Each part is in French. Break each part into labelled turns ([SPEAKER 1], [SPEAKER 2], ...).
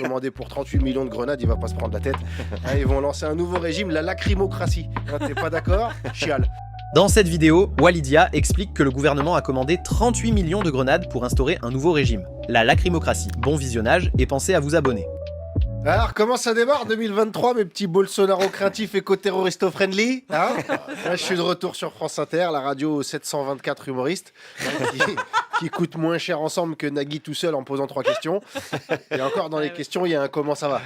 [SPEAKER 1] Commandé pour 38 millions de grenades, il va pas se prendre la tête. Hein, ils vont lancer un nouveau régime, la lacrymocratie. Hein, t'es pas d'accord? Chiale.
[SPEAKER 2] Dans cette vidéo, Walidia explique que le gouvernement a commandé 38 millions de grenades pour instaurer un nouveau régime, la lacrymocratie. Bon visionnage et pensez à vous abonner.
[SPEAKER 1] Alors, comment ça démarre 2023, mes petits Bolsonaro craintifs éco-terroristo-friendly, hein? Là, je suis de retour sur France Inter, la radio 724 humoriste, qui coûte moins cher ensemble que Nagui tout seul en posant 3 questions. Et encore, dans les questions, il y a un comment ça va.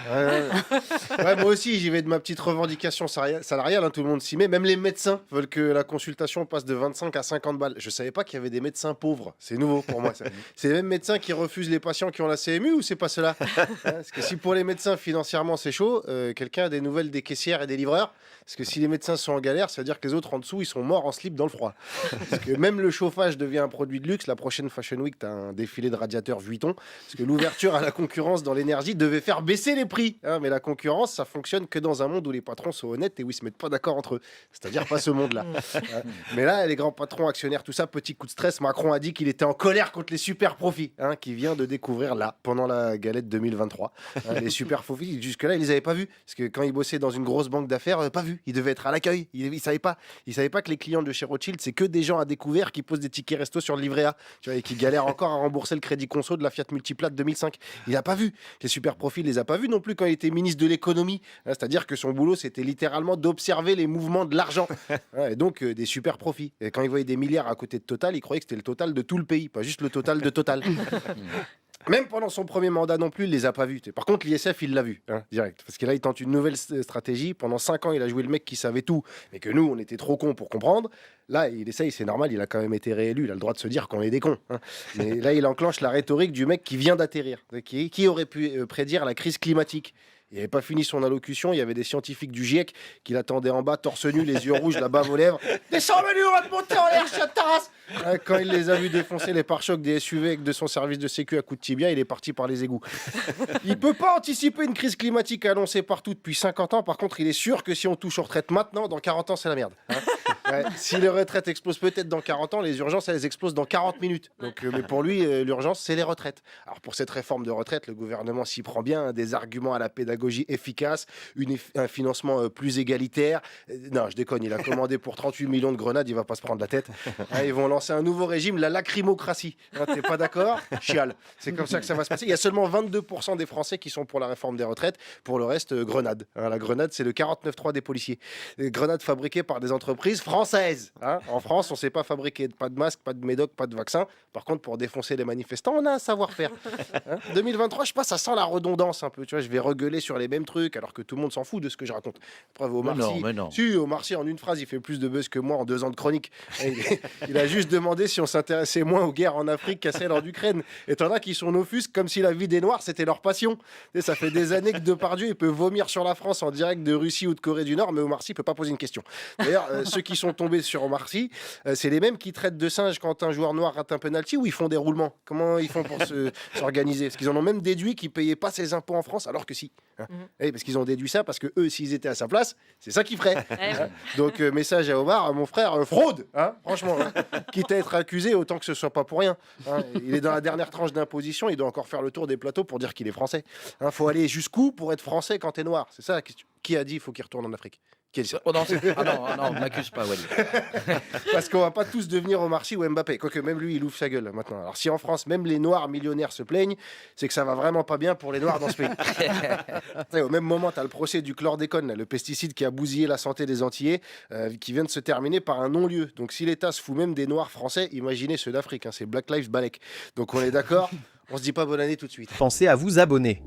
[SPEAKER 1] Ouais, moi aussi, j'y vais de ma petite revendication salariale, hein, tout le monde s'y met. Même les médecins veulent que la consultation passe de 25 à 50 balles. Je savais pas qu'il y avait des médecins pauvres. C'est nouveau pour moi. C'est les mêmes médecins qui refusent les patients qui ont la CMU ou c'est pas cela? Parce que si pour les médecins, financièrement, c'est chaud, quelqu'un a des nouvelles des caissières et des livreurs? Parce que si les médecins sont en galère, ça veut dire que les autres en dessous, ils sont morts en slip dans le froid. Parce que même le chauffage devient un produit de luxe. La prochaine Fashion Week, tu as un défilé de radiateurs Vuitton. Parce que l'ouverture à la concurrence dans l'énergie devait faire baisser les prix. Hein, mais la concurrence, ça fonctionne que dans un monde où les patrons sont honnêtes et où ils se mettent pas d'accord entre eux. C'est-à-dire pas ce monde-là. Mais là, les grands patrons, actionnaires, tout ça, petit coup de stress. Macron a dit qu'il était en colère contre les super profits, hein, qu'il vient de découvrir là, pendant la galette 2023. Hein, les super profits, jusque-là, ils les avaient pas vus. Parce que quand il bossait dans une grosse banque d'affaires, pas vu. Il devait être à l'accueil. Il savait pas. Il savait pas que les clients de chez Rothschild, c'est que des gens à découvert qui posent des tickets resto sur le livret A, tu vois, et qui galèrent encore à rembourser le crédit conso de la Fiat Multipla de 2005. Il a pas vu. Les super profits, il les a pas vus non plus quand il était ministre de l'économie. Hein, c'est-à-dire que son boulot, c'était littéralement d'observer les mouvements de l'argent. Hein, et donc, des super profits. Et quand il voyait des milliards à côté de Total, il croyait que c'était le total de tout le pays, pas juste le total de Total. Même pendant son premier mandat non plus, il les a pas vus. Par contre, l'ISF, il l'a vu, hein, direct. Parce que là, il tente une nouvelle stratégie. Pendant 5 ans, il a joué le mec qui savait tout, mais que nous, on était trop cons pour comprendre. Là, il essaye, c'est normal, il a quand même été réélu. Il a le droit de se dire qu'on est des cons. Hein. Mais là, il enclenche la rhétorique du mec qui vient d'atterrir. Qui aurait pu prédire la crise climatique? Il n'avait pas fini son allocution, il y avait des scientifiques du GIEC qui l'attendaient en bas, torse nu, les yeux rouges, la bave aux lèvres. Descends, Manu, on va te monter en l'air, chat de ta race. Quand il les a vus défoncer les pare-chocs des SUV avec de son service de sécu à coups de tibia, il est parti par les égouts. Il peut pas anticiper une crise climatique annoncée partout depuis 50 ans. Par contre, il est sûr que si on touche aux retraites maintenant, dans 40 ans, c'est la merde. Hein. Ouais, si les retraites explosent peut-être dans 40 ans, les urgences, elles explosent dans 40 minutes. Donc, mais pour lui, l'urgence, c'est les retraites. Alors, pour cette réforme de retraite, le gouvernement s'y prend bien. Hein, des arguments à la pédagogie efficace, un financement plus égalitaire. Non, je déconne, il a commandé pour 38 millions de grenades, il va pas se prendre la tête. Hein, ils vont lancer un nouveau régime, la lacrymocratie. Hein, t'es pas d'accord? Chiale. C'est comme ça que ça va se passer. Il y a seulement 22% des Français qui sont pour la réforme des retraites. Pour le reste, grenade. Hein, la grenade, c'est le 49.3 des policiers. Des grenades fabriquées par des entreprises françaises. Hein. En France, on ne sait pas fabriquer pas de masque, pas de médoc, pas de vaccin. Par contre, pour défoncer les manifestants, on a un savoir-faire. Hein. 2023, je sais pas, ça sent la redondance un peu. Tu vois, je vais regueuler sur les mêmes trucs alors que tout le monde s'en fout de ce que je raconte. Preuve, Omar Sy. Si, Omar Sy, en une phrase, il fait plus de buzz que moi en 2 ans de chronique. Il a juste demandé si on s'intéressait moins aux guerres en Afrique qu'à celles en Ukraine. Et t'en as qui sont offusques comme si la vie des Noirs, c'était leur passion. Et ça fait des années que Depardieu, il peut vomir sur la France en direct de Russie ou de Corée du Nord, mais Omar Sy peut pas poser une question. D'ailleurs, ceux qui sont tombés sur Omar Sy, c'est les mêmes qui traitent de singe quand un joueur noir rate un penalty ou ils font des roulements. Comment ils font pour s'organiser? Parce qu'ils en ont même déduit qu'ils payaient pas ses impôts en France, alors que si. Hein. Parce qu'ils ont déduit ça parce que eux, s'ils étaient à sa place, c'est ça qu'ils feraient. Hein. Donc, message à Omar, à mon frère, fraude, hein, franchement. Hein. Quitte à être accusé, autant que ce soit pas pour rien. Hein. Il est dans la dernière tranche d'imposition, il doit encore faire le tour des plateaux pour dire qu'il est français. Hein, faut aller jusqu'où pour être français quand t'es noir? C'est ça la question. Qui a dit qu'il faut qu'il retourne en Afrique?
[SPEAKER 3] Oh non, non, m'accuse pas, Wally.
[SPEAKER 1] Parce qu'on va pas tous devenir Omar Sy ou Mbappé. Quoique même lui, il ouvre sa gueule maintenant. Alors si en France, même les Noirs millionnaires se plaignent, c'est que ça va vraiment pas bien pour les Noirs dans ce pays. Au même moment, tu as le procès du chlordécone, le pesticide qui a bousillé la santé des Antillais, qui vient de se terminer par un non-lieu. Donc si l'État se fout même des Noirs français, imaginez ceux d'Afrique. Hein, c'est Black Lives Balek. Donc on est d'accord, on se dit pas bonne année tout de suite.
[SPEAKER 2] Pensez à vous abonner.